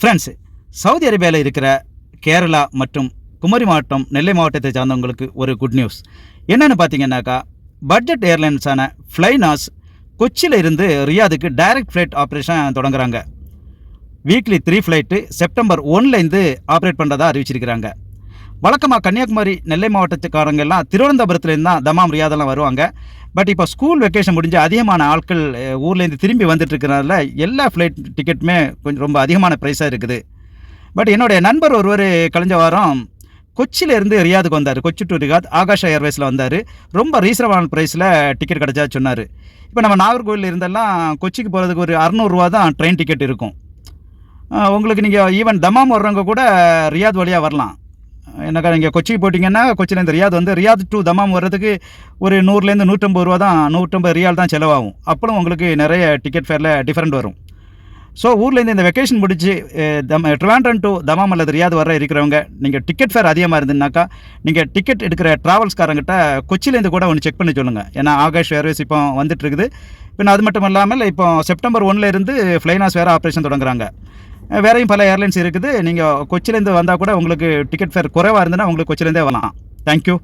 Friends, Saudi அரேபியாவில் இருக்கிற கேரளா மற்றும் குமரி மாவட்டம், நெல்லை மாவட்டத்தை சார்ந்தவங்களுக்கு ஒரு குட் நியூஸ். என்னென்னு பார்த்தீங்கன்னாக்கா, பட்ஜெட் ஏர்லைன்ஸான ஃப்ளைனாஸ் கொச்சியில் இருந்து ரியாதுக்கு டைரக்ட் ஃப்ளைட் ஆப்ரேஷன் தொடங்குறாங்க. வீக்லி 3 ஃப்ளைட்டு செப்டம்பர் 1லேருந்து ஆப்ரேட் பண்ணுறதா அறிவிச்சிருக்கிறாங்க. வழக்கமாக கன்னியாகுமரி, நெல்லை மாவட்டத்துக்காரங்க எல்லாம் திருவனந்தபுரத்துலேருந்து தான் தமாம், ரியாதெல்லாம் வருவாங்க. பட் இப்போ ஸ்கூல் வெக்கேஷன் முடிஞ்சு அதிகமான ஆட்கள் ஊர்லேருந்து திரும்பி வந்துட்டு இருக்கிறனால எல்லா ஃப்ளைட் டிக்கெட்டுமே கொஞ்சம் ரொம்ப அதிகமான ப்ரைஸாக இருக்குது. பட் என்னுடைய நண்பர் ஒருவர் கழிஞ்ச வாரம் கொச்சியிலேருந்து ரியாதுக்கு வந்தார். கொச்சி டு ரியாத் ஆகாஷா ஏர்வேஸில் வந்தார். ரொம்ப ரீசனபிளான ப்ரைஸில் டிக்கெட் கிடச்சா சொன்னார். இப்போ நம்ம நாகர்கோவில் இருந்தெல்லாம் கொச்சிக்கு போகிறதுக்கு ஒரு 600 ரூபா தான் ட்ரெயின் டிக்கெட் இருக்கும். உங்களுக்கு நீங்கள் ஈவன் தமாம் வர்றவங்க கூட ரியாத் வழியாக வரலாம். என்னக்கா, நீங்கள் கொச்சிக்கு போட்டிங்கன்னா கொச்சிலேருந்து ரியாத் வந்து ரியாத் டு தமாம் வர்றதுக்கு ஒரு 100லேருந்து 150 ரூபா தான், 150 ரியால் தான் செலவாகும். அப்போவும் உங்களுக்கு நிறைய டிக்கெட் ஃபேரில் டிஃப்ரெண்ட் வரும். ஸோ ஊர்லேருந்து இந்த வெக்கேஷன் முடிச்சு ட்ரிவாண்ட்ரம் டு தமாம் அல்லது ரியாத் வர இருக்கிறவங்க, நீங்கள் டிக்கெட் ஃபேர் அதிகமாக இருந்ததுனாக்கா நீங்கள் டிக்கெட் எடுக்கிற ட்ராவல்ஸ்காரங்கிட்ட கொச்சிலேருந்து கூட ஒன்று செக் பண்ணி சொல்லுங்கள். ஏன்னா ஆகாஷ் ஏர்வேஸ் இப்போ வந்துட்டுருக்குது. பின்ன அது மட்டும் இல்லாமல் இப்போ செப்டம்பர் 1லேருந்து ஃப்ளைனாஸ் வேறு ஆப்ரேஷன் தொடங்குறாங்க. வேறையும் பல ஏர்லைன்ஸ் இருக்குது. நீங்கள் கொச்சிலேருந்து வந்தால் கூட உங்களுக்கு டிக்கெட் ஃபேர் குறைவாக இருந்ததுன்னா உங்களுக்கு கொச்சிலேருந்தே வரலாம். தேங்க்யூ.